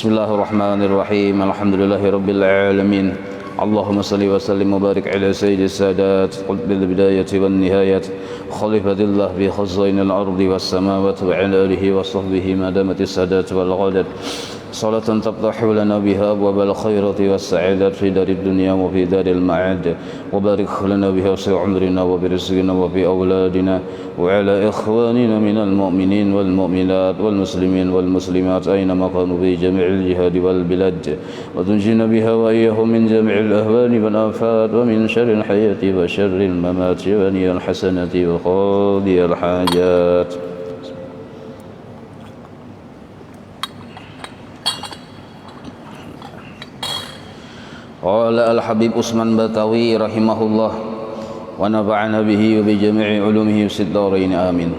Bismillahirrahmanirrahim. Alhamdulillahirabbil alamin. Allahumma salli wa sallim wa barik ala sayyidis sadat qutbil bidayati wan nihayat khalifatillah bi khazainil ardi was samawati wa ala alihi wa sahbihi ma damatis sadat wal ghadat salatan taftahu lana biha abwabal khairati was sa'adat fi darid dunya wa fi daril ma'ad wa barik lana biha fi umrina wa bi rizqina wa fi awladina wa ala ikhwanina minal mu'minin wal mu'minat wal muslimin wal muslimat aina ma kanu fi jami'il jihad wal bilad wa tunjina biha wa iyyahum min jami'il الأهوال والآفات ومن شر الحياة وشر الممات وني الحسنة وقاضي الحاجات. قال الحبيب عثمان بطاوي رحمه الله ونفعنا به وبجميع علومه في الدارين آمين.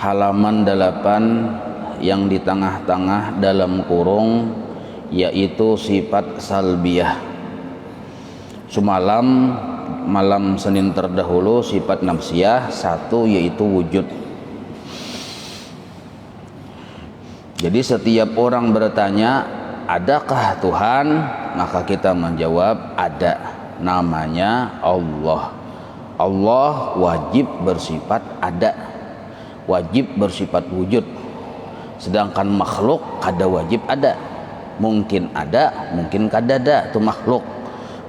Halaman 8 yang di tengah-tengah dalam kurung yaitu sifat salbiyah. Semalam malam Senin terdahulu sifat nafsiyah 1 yaitu wujud. Jadi setiap orang bertanya adakah Tuhan, maka kita menjawab ada, namanya Allah. Allah wajib bersifat ada, wajib bersifat wujud. Sedangkan makhluk kada wajib ada, mungkin ada, mungkin kadada, itu makhluk.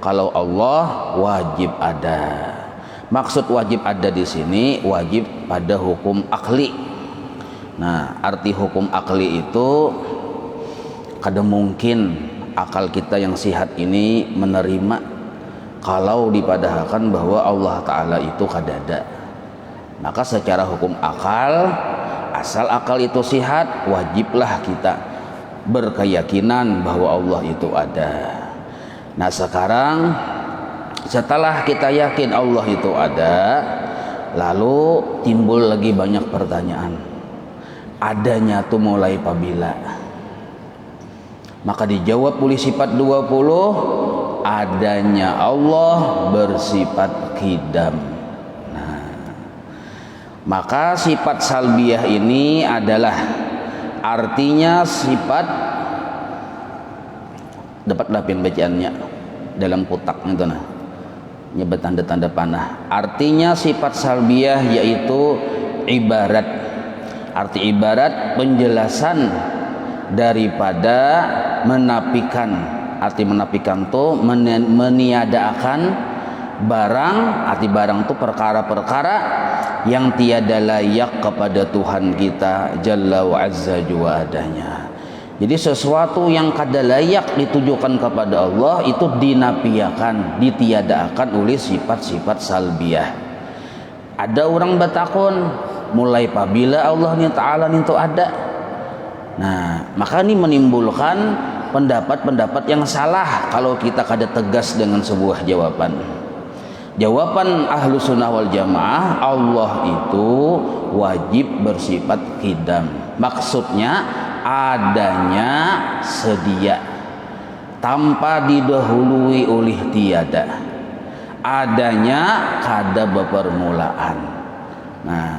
Kalau Allah wajib ada. Maksud wajib ada di sini wajib pada hukum akli. Nah, arti hukum akli itu kada mungkin akal kita yang sihat ini menerima kalau dipadahkan bahwa Allah Ta'ala itu kadada. Maka secara hukum akal, asal akal itu sihat, wajiblah kita berkeyakinan bahwa Allah itu ada. Nah sekarang setelah kita yakin Allah itu ada, lalu timbul lagi banyak pertanyaan. Adanya tuh mulai apabila? Maka dijawab oleh sifat 20, adanya Allah bersifat qidam. Nah, maka sifat salbiyah ini adalah artinya sifat, dapat lapin bacaannya dalam kotak itu nah, nyebut tanda-tanda panah. Artinya sifat salbiyah yaitu ibarat. Arti ibarat penjelasan daripada menafikan. Arti menafikan itu meniadakan barang. Arti barang itu perkara-perkara yang tiada layak kepada Tuhan kita Jalla wa Azza jua adanya. Jadi sesuatu yang kada layak ditujukan kepada Allah itu dinafiakan, ditiadakan oleh sifat-sifat salbiyah. Ada orang bertakun, mulai apabila Allah Ta'ala itu ada. Nah, maka ini menimbulkan pendapat-pendapat yang salah kalau kita kada tegas dengan sebuah jawaban. Jawaban ahlu sunnah wal jamaah, Allah itu wajib bersifat qidam. Maksudnya adanya sedia, tanpa didahului oleh tiada. Adanya kada bepermulaan. Nah,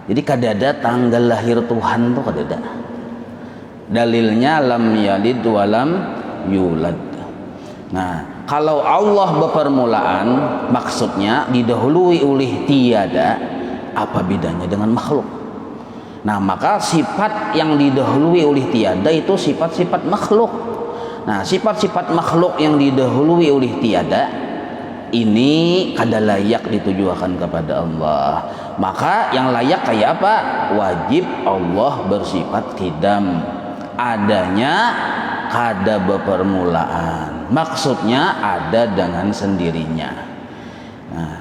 jadi kada ada tanggal lahir Tuhan tuh kada ada. Dalilnya lam yalid walam yulad. Nah, kalau Allah bepermulaan, maksudnya didahului oleh tiada, apa bedanya dengan makhluk? Nah, maka sifat yang didahului oleh tiada itu sifat-sifat makhluk. Nah, sifat-sifat makhluk yang didahului oleh tiada ini kada layak ditujukan kepada Allah. Maka yang layak kayak apa? Wajib Allah bersifat qidam, adanya kada bepermulaan. Maksudnya ada dengan sendirinya. Nah,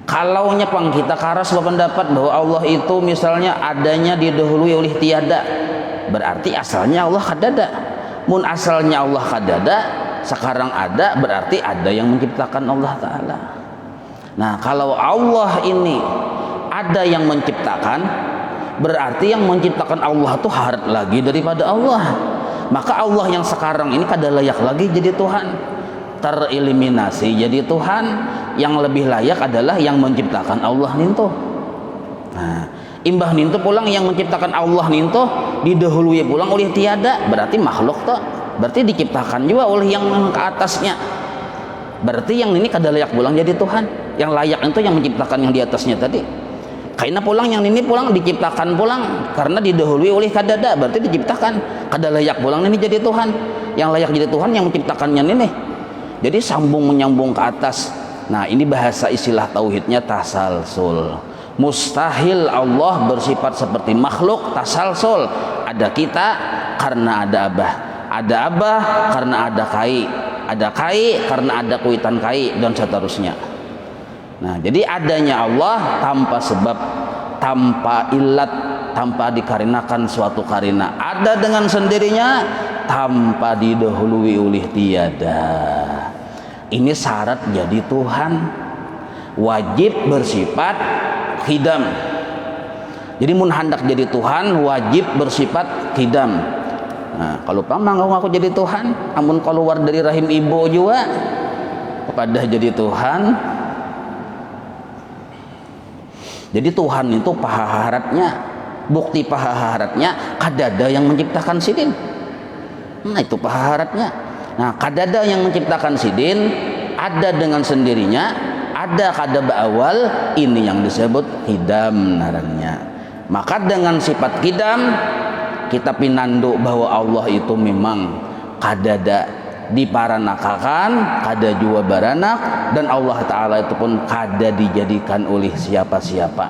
kalau nyepang kita karas berpendapat bahwa Allah itu misalnya adanya didahului oleh tiada, berarti asalnya Allah kadada. Mun asalnya Allah kadada, sekarang ada, berarti ada yang menciptakan Allah Ta'ala. Nah, kalau Allah ini ada yang menciptakan, berarti yang menciptakan Allah itu harap lagi daripada Allah. Maka Allah yang sekarang ini kada layak lagi jadi Tuhan, tereliminasi jadi Tuhan. Yang lebih layak adalah yang menciptakan Allah itu. Nah, Imbah nintu pulang yang menciptakan Allah nintu didahului pulang oleh tiada, berarti makhluk toh, berarti diciptakan juga oleh yang ke atasnya. Berarti yang ini kada layak pulang jadi Tuhan. Yang layak itu yang menciptakan yang di atasnya tadi. Karena pulang yang ini pulang diciptakan pulang karena didahului oleh kadada, berarti diciptakan. Kada layak pulang ini jadi Tuhan. Yang layak jadi Tuhan yang menciptakannya ini. Jadi sambung menyambung ke atas. Nah, ini bahasa istilah tauhidnya tasalsul. Mustahil Allah bersifat seperti makhluk tasalsul. Ada kita karena ada abah, ada abah karena ada kai, ada kai karena ada kuitan kai, dan seterusnya. Nah, jadi adanya Allah tanpa sebab, tanpa ilat, tanpa dikarenakan suatu karena, ada dengan sendirinya tanpa didahului oleh tiada. Ini syarat jadi Tuhan, wajib bersifat khidam. Jadi mun hendak jadi Tuhan wajib bersifat khidam. Nah, kalau pamang aku jadi Tuhan, amun keluar dari rahim ibu juga kepada jadi Tuhan. Jadi Tuhan itu pahaharatnya, bukti pahaharatnya kadada yang menciptakan sidin. Nah, itu pahaharatnya. Nah, kadada yang menciptakan sidin ada dengan sendirinya, ada kada awal, ini yang disebut hidam narannya. Maka dengan sifat hidam kita pinandu bahwa Allah itu memang kadada diparanakakan, kada jua baranak, dan Allah Ta'ala itu pun kada dijadikan oleh siapa-siapa,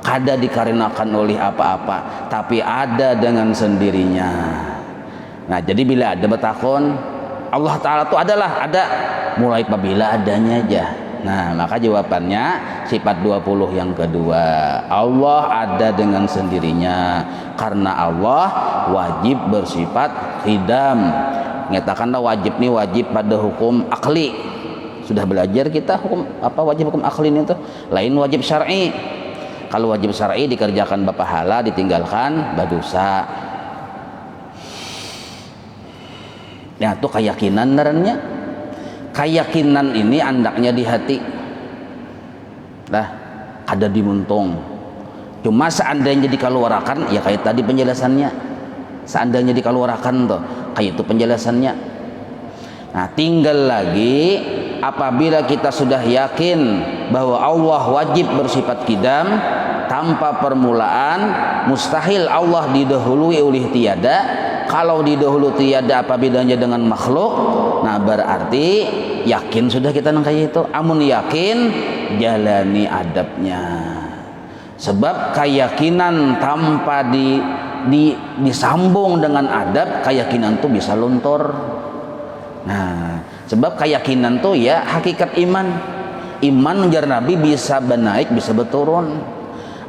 kada dikarenakan oleh apa-apa, tapi ada dengan sendirinya. Nah, jadi bila ada betakon Allah Ta'ala itu adalah ada, mulai apabila adanya aja. Nah, maka jawabannya sifat 20 yang kedua, Allah ada dengan sendirinya karena Allah wajib bersifat khidam. Nyatakanlah wajib nih wajib pada hukum akli. Sudah belajar kita hukum apa wajib hukum akli itu? Lain wajib syar'i. Kalau wajib syar'i dikerjakan berpahala, ditinggalkan berdosa. Ya, itu keyakinan narannya. Keyakinan ini andaknya di hati lah, ada di muntung. Cuma seandainya dikeluarkan, ya kayak tadi penjelasannya, seandainya dikeluarkan tuh kayak itu penjelasannya. Nah, tinggal lagi apabila kita sudah yakin bahwa Allah wajib bersifat qidam tanpa permulaan, mustahil Allah didahului oleh tiada. Kalau didahului tiada, apa bedanya dengan makhluk? Nah, berarti yakin sudah kita nang kayak itu. Amun yakin, jalani adabnya. Sebab keyakinan tanpa disambung dengan adab, keyakinan tuh bisa luntur. Nah, sebab keyakinan tuh ya hakikat iman. Iman menjar Nabi bisa benaik, bisa berturun.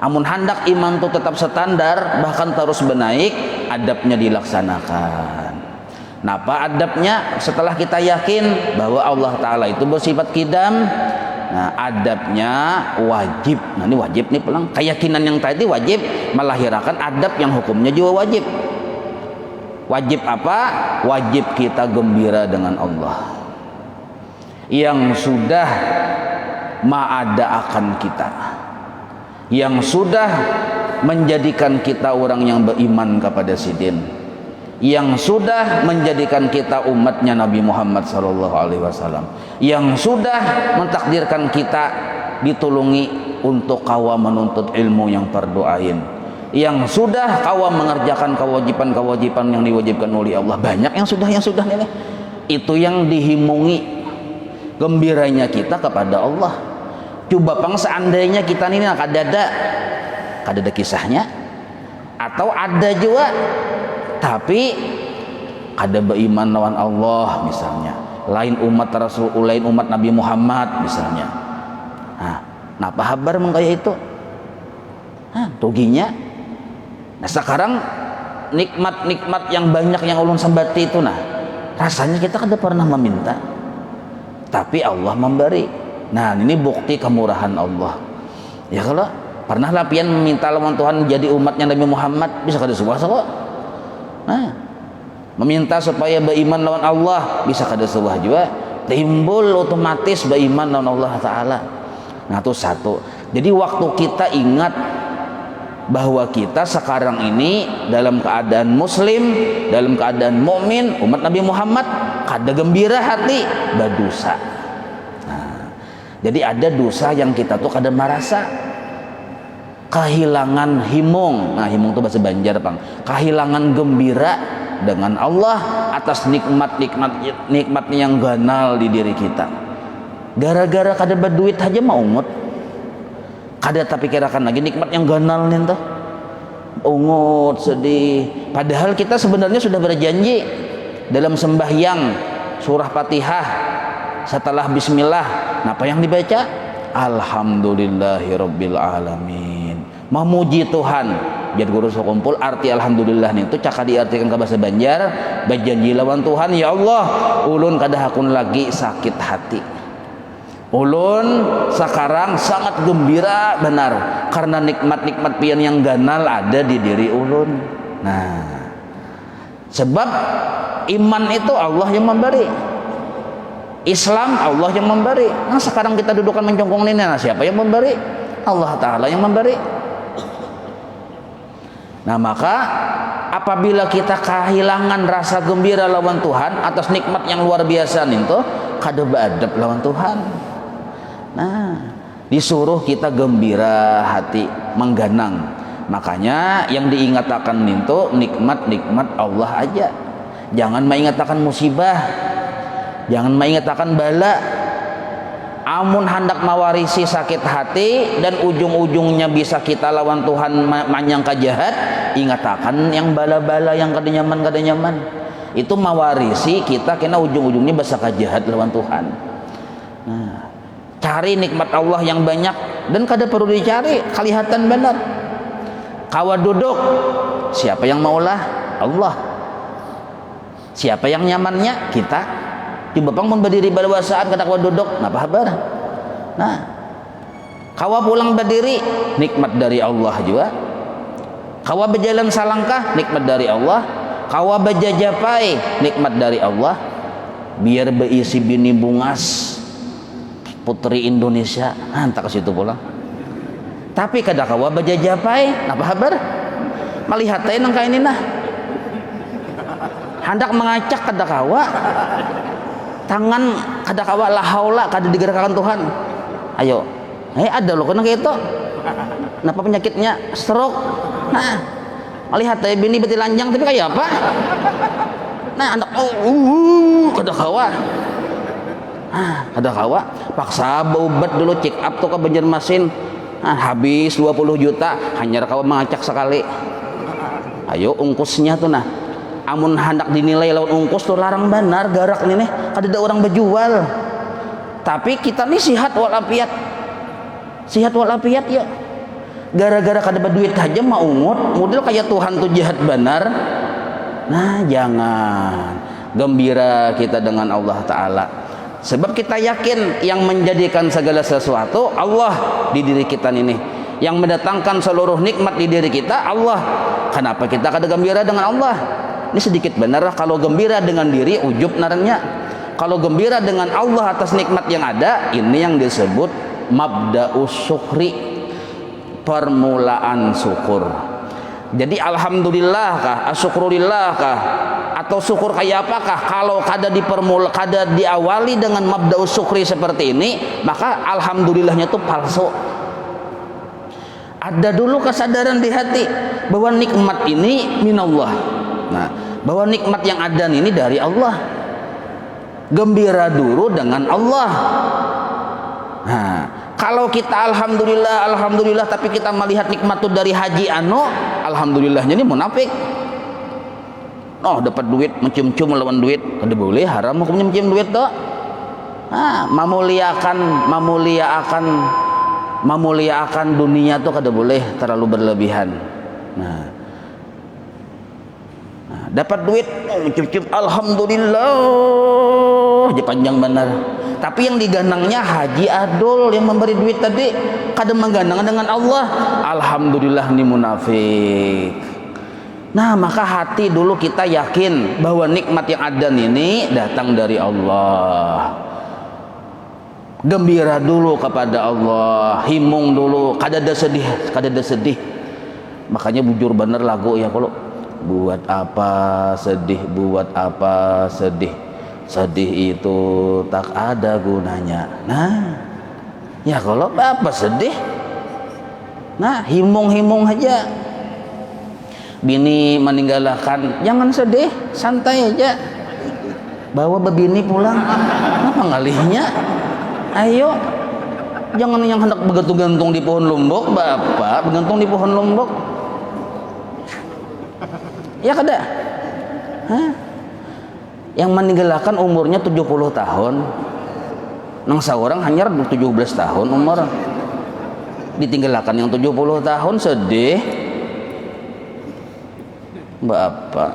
Amun hendak iman tuh tetap standar, bahkan terus benaik, adabnya dilaksanakan. Napa adabnya? Setelah kita yakin bahwa Allah Ta'ala itu bersifat qidam, nah adabnya wajib. Nah, ini wajib nih pulang. Keyakinan yang tadi wajib melahirkan adab yang hukumnya juga wajib. Wajib apa? Wajib kita gembira dengan Allah yang sudah ma'ada'akan kita, yang sudah menjadikan kita orang yang beriman kepada sidin, yang sudah menjadikan kita umatnya Nabi Muhammad SAW, yang sudah mentakdirkan kita ditulungi untuk kawa menuntut ilmu yang fardu-ain, yang sudah kawa mengerjakan kewajiban-kewajiban yang diwajibkan oleh Allah. Banyak yang sudah ini. Itu yang dihimungi gembiranya kita kepada Allah. Coba pang seandainya kita ini kadada kisahnya, atau ada juga tapi ada beriman lawan Allah misalnya, lain umat Rasul, lain umat Nabi Muhammad misalnya. Nah, napa habar mengkaya itu? Nah, tuginya. Nah, sekarang nikmat-nikmat yang banyak yang ulun sembati itu, nah rasanya kita kada pernah meminta, tapi Allah memberi. Nah, ini bukti kemurahan Allah. Ya, kalau pernah lapian meminta lawan Tuhan jadi umatnya Nabi Muhammad, bisa kada suasa kok. Nah, meminta supaya beriman lawan Allah, bisa kada suah juga, timbul otomatis beriman lawan Allah Ta'ala. Nah, itu satu. Jadi waktu kita ingat bahwa kita sekarang ini dalam keadaan muslim, dalam keadaan mukmin, umat Nabi Muhammad, kada gembira hati, berdosa. Nah, jadi ada dosa yang kita tuh kada merasa, kehilangan himung. Nah, himung itu bahasa Banjar, Bang. Kehilangan gembira dengan Allah atas nikmat yang ganal di diri kita. Gara-gara kada berduit aja mau ungut. Kada tapi kirakan lagi nikmat yang ganal nih tuh. Ungut, sedih. Padahal kita sebenarnya sudah berjanji dalam sembahyang surah Fatihah setelah bismillah. Apa yang dibaca? Alhamdulillahirabbil alamin. Memuji Tuhan. Biar guru kumpul arti alhamdulillah itu cakap diartikan ke bahasa Banjar, berjanji lawan Tuhan, ya Allah, ulun kada hakun lagi sakit hati. Ulun sekarang sangat gembira benar karena nikmat-nikmat pian yang ganal ada di diri ulun. Nah, sebab iman itu Allah yang memberi, Islam Allah yang memberi. Nah, sekarang kita dudukkan mencongkong ini, nah, siapa yang memberi? Allah Ta'ala yang memberi. Nah, maka apabila kita kehilangan rasa gembira lawan Tuhan atas nikmat yang luar biasa itu, kada beadab lawan Tuhan. Nah, disuruh kita gembira hati, mengganang. Makanya yang diingatkan itu nikmat-nikmat Allah aja. Jangan mengingatkan musibah, jangan mengingatkan bala. Amun hendak mewarisi sakit hati dan ujung-ujungnya bisa kita lawan Tuhan manyangka jahat, ingatkan yang bala-bala yang kada nyaman. Itu mewarisi kita kena ujung-ujungnya bisa jahat lawan Tuhan. Nah, cari nikmat Allah yang banyak dan kada perlu dicari, kelihatan benar. Kawa duduk, siapa yang maulah? Allah. Siapa yang nyamannya? Kita. Coba pang berdiri berwasaan kada kawa duduk, napa kabar? Nah, kawa pulang berdiri, nikmat dari Allah juga. Kawa berjalan salangkah, nikmat dari Allah. Kawa berjajapai, nikmat dari Allah. Biar berisi bini bungas putri Indonesia, entah ke situ pulang. Tapi kada kawa berjajapai, napa kabar? Melihat nang kain ini nah. Hendak mengacak kada kawa. Tangan kada kawa la haula kada digerakkan Tuhan. Ayo. Ada loh kena kayak itu. Kenapa penyakitnya stroke? Nah, melihat bini beti lanjang tapi kayak apa? Nah, anak kada kawa. Kada kawa. Paksa berobat dulu check up tuh ke Banjarmasin. Habis 20 juta hanya kawa mengacak sekali. Ayo ungkusnya tuh nah. Amun hendak dinilai lawan ungkus tuh larang benar garak nih kada ada orang berjual. Tapi kita nih sihat walafiat ya. Gara-gara kada berduit aja mau ungut model kayak Tuhan tuh jahat benar. Nah, jangan. Gembira kita dengan Allah Ta'ala, sebab kita yakin yang menjadikan segala sesuatu Allah di diri kita ini, yang mendatangkan seluruh nikmat di diri kita Allah. Kenapa kita kada gembira dengan Allah? Ini sedikit benar kalau gembira dengan diri ujub narangnya. Kalau gembira dengan Allah atas nikmat yang ada, ini yang disebut mabda'us syukri, permulaan syukur. Jadi alhamdulillah kah, asyukurillah kah, atau syukur kayak apakah? Kalau kada diawali dengan mabda'us syukri seperti ini, maka alhamdulillahnya itu palsu. Ada dulu kesadaran di hati bahwa nikmat ini minallah. Nah, bahwa nikmat yang ada ini dari Allah. Gembira dulu dengan Allah. Nah, kalau kita alhamdulillah tapi kita melihat nikmat itu dari haji alhamdulillahnya ini munafik. Oh, dapat duit mencium-cium lawan duit, kada boleh, haram hukumnya mencium duit toh. Nah, memuliakan dunia tuh kada boleh terlalu berlebihan. Nah, dapat duit mencium-cium alhamdulillah aja panjang benar. Tapi yang diganangnya Haji Adul yang memberi duit tadi kada mengganang dengan Allah. Alhamdulillah ini munafik. Nah, maka hati dulu kita yakin bahwa nikmat yang ada ini datang dari Allah. Gembira dulu kepada Allah, himung dulu, kada ada sedih. Makanya bujur bener lagu ya, kalau buat apa sedih, buat apa sedih, sedih itu tak ada gunanya. Nah ya kalau apa sedih, nah himung-himung aja. Bini meninggalkan, jangan sedih, santai aja, bawa bebini pulang. Apa ngalihnya? Ayo, jangan yang hendak bergantung di pohon lombok, bapak bergantung di pohon lombok. Ya kada? Hah? Yang meninggalkan umurnya 70 tahun, nang seorang hanya 17 tahun umur, ditinggalkan yang 70 tahun, sedih. Bapak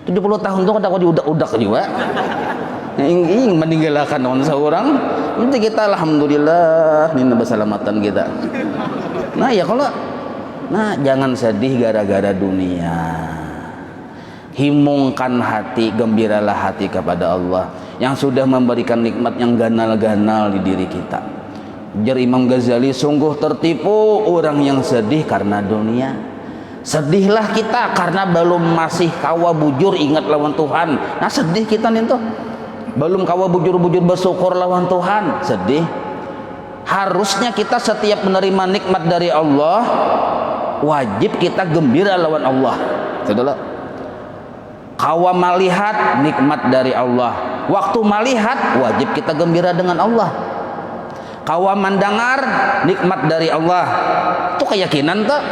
70 tahun tuh kadang diudak-udak juga. Ingin meninggalkan orang seorang, nanti kita alhamdulillah ini keselamatan kita. Nah ya kalau, nah jangan sedih gara-gara dunia. Himungkan hati, gembiralah hati kepada Allah yang sudah memberikan nikmat yang ganal-ganal di diri kita. Ujar Imam Ghazali, sungguh tertipu orang yang sedih karena dunia. Sedihlah kita karena belum masih kawa bujur ingat lawan Tuhan. Nah sedih kita nih tuh, belum kawa bujur-bujur bersyukur lawan Tuhan, sedih. Harusnya kita setiap menerima nikmat dari Allah, wajib kita gembira lawan Allah. Saudara, kawa melihat nikmat dari Allah, waktu melihat wajib kita gembira dengan Allah. Kawa mendengar nikmat dari Allah, itu keyakinan tuh.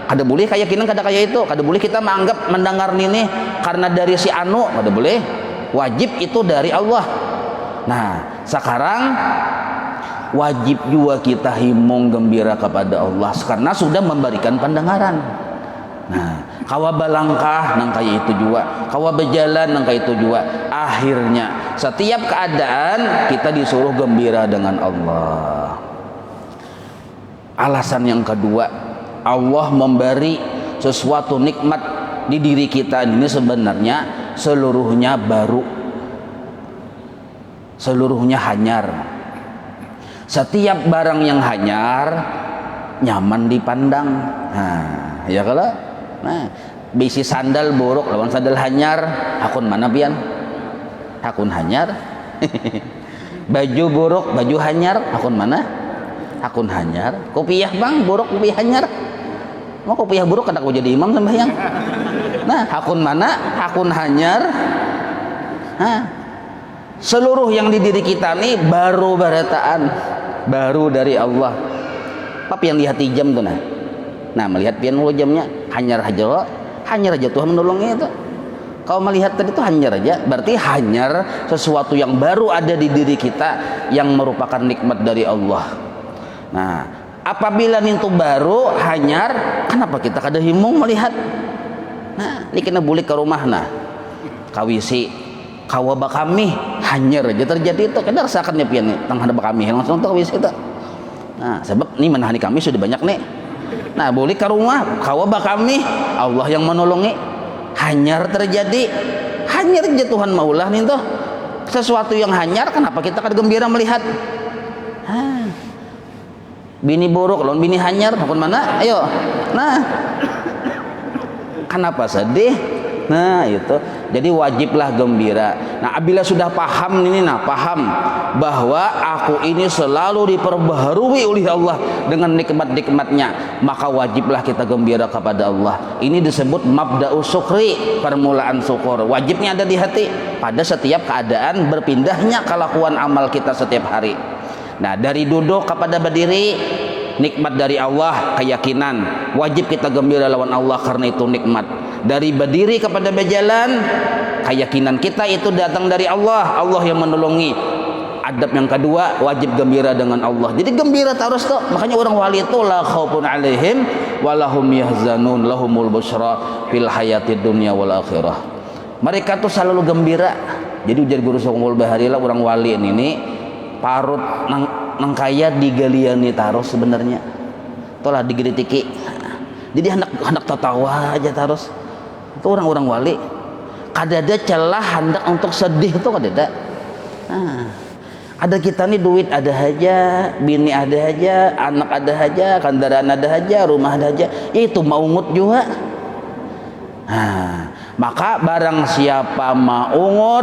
Kada boleh keyakinan kada kayak itu, kada boleh kita menganggap mendengar ini karena dari si anu, kada boleh. Wajib itu dari Allah. Nah sekarang wajib juga kita himung gembira kepada Allah karena sudah memberikan pendengaran. Nah kawa balangkah nang kayak itu juga, kawa berjalan nang kayak itu juga. Akhirnya setiap keadaan kita disuruh gembira dengan Allah. Alasan yang kedua, Allah memberi sesuatu nikmat di diri kita ini sebenarnya seluruhnya baru, seluruhnya hanyar. Setiap barang yang hanyar nyaman dipandang. Nah ya kalau, nah bisi sandal buruk lawan sandal hanyar, hakun mana pian? Hakun hanyar. Baju buruk baju hanyar, hakun mana? Hakun hanyar. Kopiah bang buruk kopiah hanyar, mau kopiah buruk kada kau jadi imam sembahyang. Nah hakun mana? Hakun hanyar. Hah? Seluruh yang di diri kita nih baru barataan, baru dari Allah. Tapi yang lihat jam tuh nah melihat pian mulu jamnya hanyar aja, hanyar aja Tuhan menolongnya itu. Kau melihat tadi itu hanyar aja, berarti hanyar sesuatu yang baru ada di diri kita yang merupakan nikmat dari Allah. Nah apabila itu baru hanyar, kenapa kita kada himung melihat? Nah ini kena bulik ke rumah nah kawisi kawa bakami hanyar aja terjadi itu, kada rasakannya pian nih tang ada bakami langsung tuh kawisi itu. Nah sebab nih menahani kami sudah banyak nih. Nah bulik ke rumah kawa bakami, Allah yang menolongi, hanyar terjadi, hanyar aja Tuhan maulah nih tuh sesuatu yang hanyar, kenapa kita kada gembira melihat? Bini buruk lawan bini hanyar, hakun mana? Ayo. Nah kenapa sedih? Nah itu, jadi wajiblah gembira. Nah apabila sudah paham ini, nah paham bahwa aku ini selalu diperbaharui oleh Allah dengan nikmat-nikmatnya, maka wajiblah kita gembira kepada Allah. Ini disebut mabda'us syukri, permulaan syukur. Wajibnya ada di hati pada setiap keadaan berpindahnya kelakuan amal kita setiap hari. Nah dari duduk kepada berdiri, nikmat dari Allah, keyakinan wajib kita gembira lawan Allah karena itu nikmat. Dari berdiri kepada berjalan, keyakinan kita itu datang dari Allah, Allah yang menolongi. Adab yang kedua, wajib gembira dengan Allah. Jadi gembira terus tuh. Makanya orang wali itu la khaufun alaihim walahum yahzanun lahumul busyra fil hayatid dunya wal akhirah. Mereka tuh selalu gembira. Jadi ujar Guru Songol Bahari lah orang wali ini parut nang kaya digaliani taros sebenarnya. Itulah digeritiki. Jadi hendak tertawa aja taros. Itu orang-orang wali. Kada ada celah hendak untuk sedih itu kada ada. Nah, Ada kita nih duit ada aja, bini ada aja, anak ada aja, kendaraan ada aja, rumah ada aja, itu maungut juga. Nah, maka barang siapa maungut,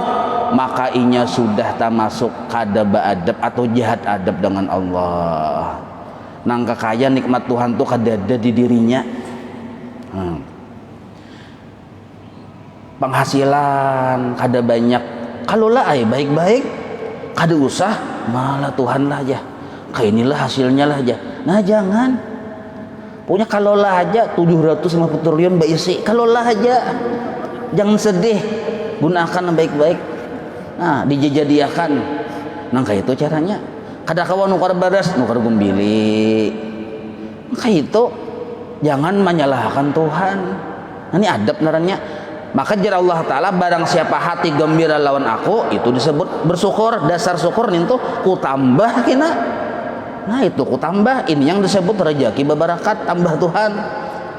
maka inya sudah termasuk kadaba adab atau jahat adab dengan Allah. Nangka kaya nikmat Tuhan tuh kadada di dirinya. Penghasilan kada banyak, kalau lah baik-baik, kada usah, malah Tuhan lah aja, kayak inilah hasilnya lah aja. Nah jangan punya kalau lah aja 750 triliun baisi, kalau lah aja, jangan sedih, gunakan baik-baik. Nah dijadiakan, nah kayak itu caranya. Kada kawan nukar baras, nukar gumbili, kayak itu. Jangan menyalahkan Tuhan. Nah, ini adab naranya. Maka jar Allah Ta'ala, barang siapa hati gembira lawan aku, itu disebut bersyukur. Dasar syukur itu ku tambah kina. Nah itu ku tambah, ini yang disebut rezeki bebarakat, tambah Tuhan.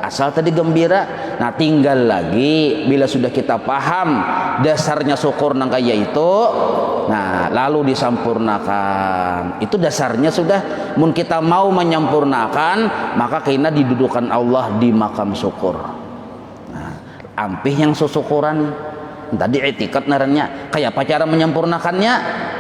Asal tadi gembira. Nah tinggal lagi bila sudah kita paham dasarnya syukur nang kaya itu, nah lalu disampurnakan. Itu dasarnya sudah. Mun kita mau menyampurnakan, maka kena didudukan Allah di makam syukur. Nah, ampih yang syukuran tadi etikat naranya. Kayak apa cara menyempurnakannya?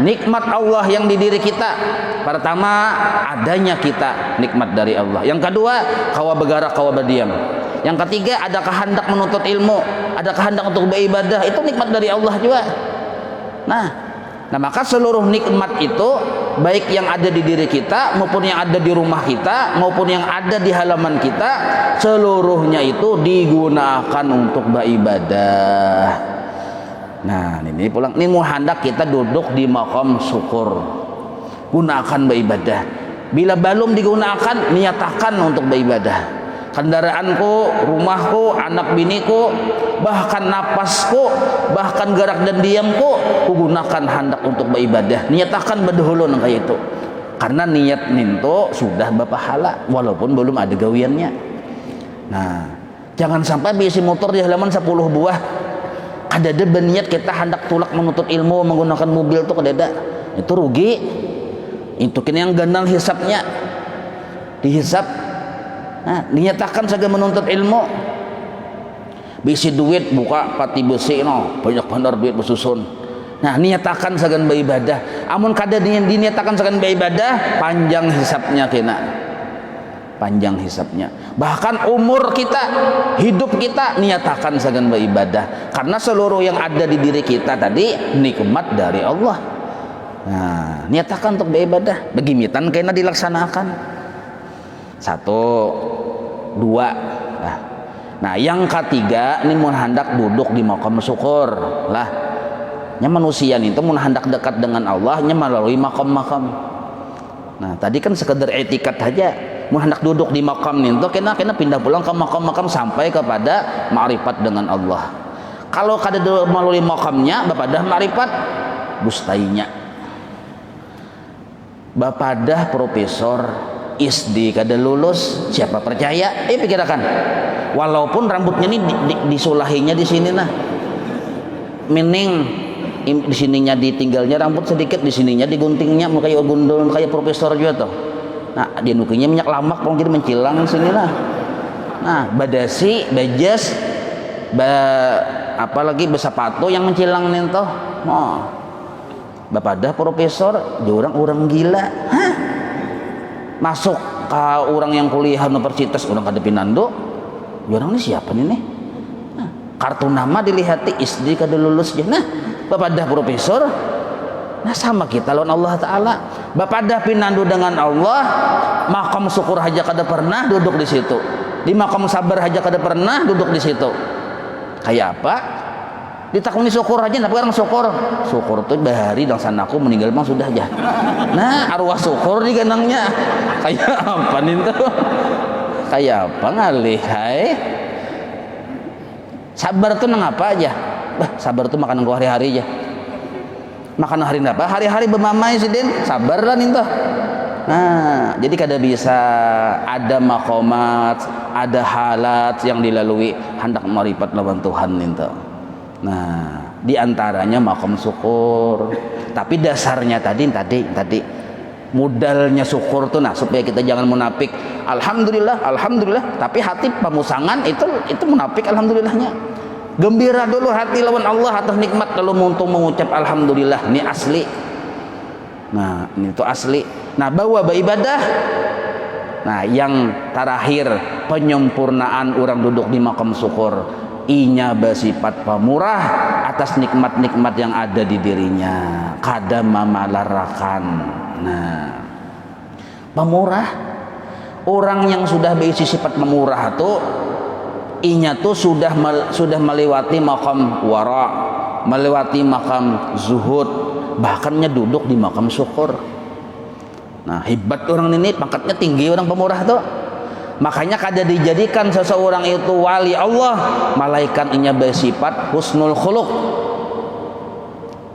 Nikmat Allah yang di diri kita. Pertama, adanya kita nikmat dari Allah. Yang kedua, kawa begarak kawa berdiam. Yang ketiga, ada kehendak menuntut ilmu, ada kehendak untuk beribadah, itu nikmat dari Allah juga. Nah maka seluruh nikmat itu, baik yang ada di diri kita maupun yang ada di rumah kita maupun yang ada di halaman kita, seluruhnya itu digunakan untuk beribadah. Nah ini pulang, ini mau hendak kita duduk di maqam syukur, gunakan beribadah. Bila belum digunakan, niatakan untuk beribadah. Kendaraanku, rumahku, anak biniku, bahkan napasku, bahkan gerak dan diamku, ku gunakan hendak untuk beribadah. Niatakan berdahulu kayak itu. Karena niat ninto sudah berpahala walaupun belum ada gawiannya. Nah, jangan sampai bisi motor di halaman 10 buah. Ada berniat kita hendak tulak menuntut ilmu menggunakan mobil tuh kadada. Itu rugi. Itu kini yang gandang hisapnya. Dihisap. Nah, dinyatakan saja menuntut ilmu, bisi duit buka pati besi no, banyak benar duit bersusun. Nah, niatakan saja beribadah. Amun kada dinyatakan saja beribadah, panjang hisapnya kena. Panjang hisapnya. Bahkan umur kita, hidup kita niatakan saja beribadah. Karena seluruh yang ada di diri kita tadi nikmat dari Allah. Nah, niatakan untuk beribadah. Begimitan kena dilaksanakan. 1, 2. Nah yang ketiga ini mun hendak duduk di maqam syukur lah. Nya manusia itu mun hendak dekat dengan Allah nya melalui maqam-maqam. Nah tadi kan sekedar etikat saja. Mun hendak duduk di maqam itu kena pindah pulang ke maqam-maqam sampai kepada ma'rifat dengan Allah. Kalau kada melalui maqamnya bapadah ma'rifat gustainya. Bapadah profesor ISD kada lulus, siapa percaya? Pikirkan. Walaupun rambutnya ini disulahinya di sini nah. Mining di sininya ditinggalnya rambut sedikit, di sininya diguntingnya kayak gundul kayak profesor juga tuh. Nah, di nukinya minyak lamak pong jadi mencilang sini lah. Nah, badasi, bajas, apalagi besapatu yang mencilang nih toh. Oh. Bapadah profesor, orang gila. Hah? Masuk ke orang yang kuliah universitas orang kada pinando, orang ini siapa nih? Nah, kartu nama dilihati ISD kada lulus je. Nah, bapadah profesor. Nah sama kita lawan Allah Ta'ala. Bapadah pinando dengan Allah, makam syukur haja kada pernah duduk di situ. Di makam sabar haja kada pernah duduk di situ. Kayak apa? Ditakuni syukur aja, tapi orang syukur tuh bahari dan sanaku meninggal bang sudah aja. Nah arwah syukur di ganangnya kayak apa nih tuh? Kayak apa ngalih? Hai sabar tuh nang apa aja? Sabar tuh makanan gua hari-hari aja. Makan hari apa? Hari-hari bermamai sih den. Sabar lah nih tuh. Nah jadi kada bisa ada makomat, ada halat yang dilalui hendak marifat lawan Tuhan nih tuh. Nah, diantaranya maqam syukur. Tapi dasarnya tadi modalnya syukur tuh, nah supaya kita jangan munafik. Alhamdulillah, alhamdulillah. Tapi hati pemusangan itu munafik alhamdulillahnya. Gembira dulu hati lawan Allah atas nikmat, lalu untuk mengucap alhamdulillah, ini asli. Nah, ini tuh asli. Nah, bawa ibadah. Nah, yang terakhir penyempurnaan orang duduk di maqam syukur. Inya bersifat pemurah atas nikmat-nikmat yang ada di dirinya. Kada mamalarakan. Nah, pemurah, orang yang sudah berisi sifat pemurah tuh inya tuh sudah melewati maqam wara, melewati maqam zuhud, bahkannya duduk di maqam syukur. Nah, hebat orang ini, pangkatnya tinggi orang pemurah tuh. Makanya kada dijadikan seseorang itu wali Allah malaikat inya bersifat husnul khuluq.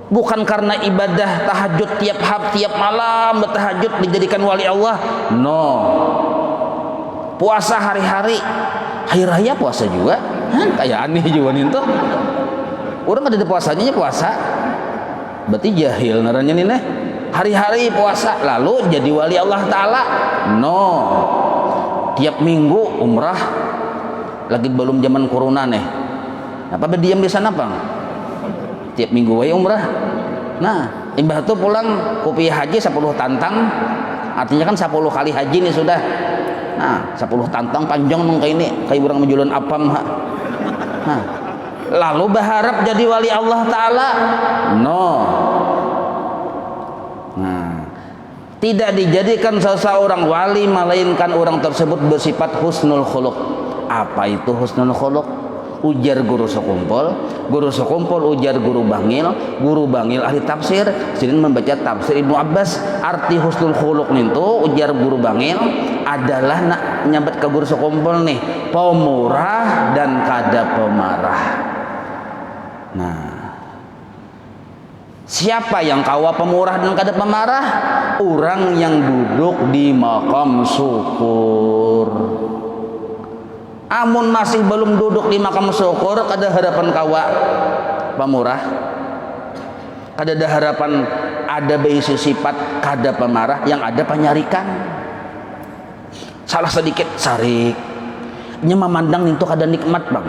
Bukan karena ibadah tahajud tiap malam bertahajud dijadikan wali Allah. No. Puasa hari-hari, hari raya puasa juga, kayak aneh juga nih tuh. Orang ada di puasanya puasa, berarti jahil naranya nih nih. Hari-hari puasa lalu jadi wali Allah Taala. No. Tiap minggu umrah, lagi belum zaman corona nih. Apa berdiam di sana bang? Tiap minggu wae umrah. Nah, imbah tuh pulang kopi haji 10 tantang, artinya kan 10 kali haji nih sudah. Nah, 10 tantang panjang nung kayak ini, kayak orang menjulan apam ha. Nah, lalu berharap jadi wali Allah Ta'ala. No. Nah, tidak dijadikan seseorang wali melainkan orang tersebut bersifat husnul khuluq. Apa itu husnul khuluq? Ujar guru sekumpul ujar guru bangil ahli tafsir, sering membaca tafsir Ibnu Abbas. Arti husnul khuluq itu ujar guru bangil adalah nak nyambat ke guru sekumpul nih, pemurah dan kada pemarah. Nah, siapa yang kawa pemurah dan kada pemarah? Orang yang duduk di maqam syukur. Amun masih belum duduk di maqam syukur, kada harapan kawa pemurah, kada ada harapan ada berisi sifat kada pemarah, yang ada penyarikan. Salah sedikit sarik, nya memandang itu kada nikmat bang.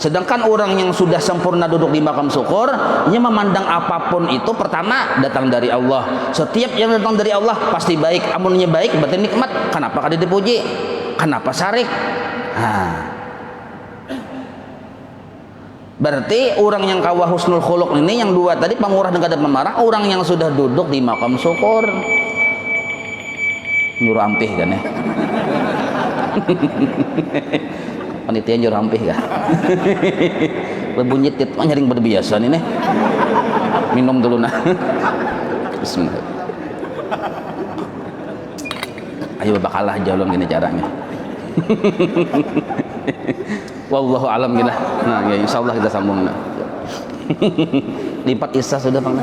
Sedangkan orang yang sudah sempurna duduk di maqam syukur, nya memandang apapun itu pertama datang dari Allah. Setiap yang datang dari Allah pasti baik. Amunnya baik berarti nikmat. Kenapa kada dipuji? Kenapa sarik? Nah, berarti orang yang kawa husnul khuluq ini yang dua tadi, pemurah dan kada pemarah, orang yang sudah duduk di maqam syukur. Nyuruh ampih kan ya. Panitia nyuruh ampih kan. Berbunyi tit nyaring berbiasa nih. Minum dulu nah. Bismillah. Ayo bakalah jalan gini caranya. Wallahu alam gila. Nah, ya insyaallah kita sambung. Lipat isya sudah bang.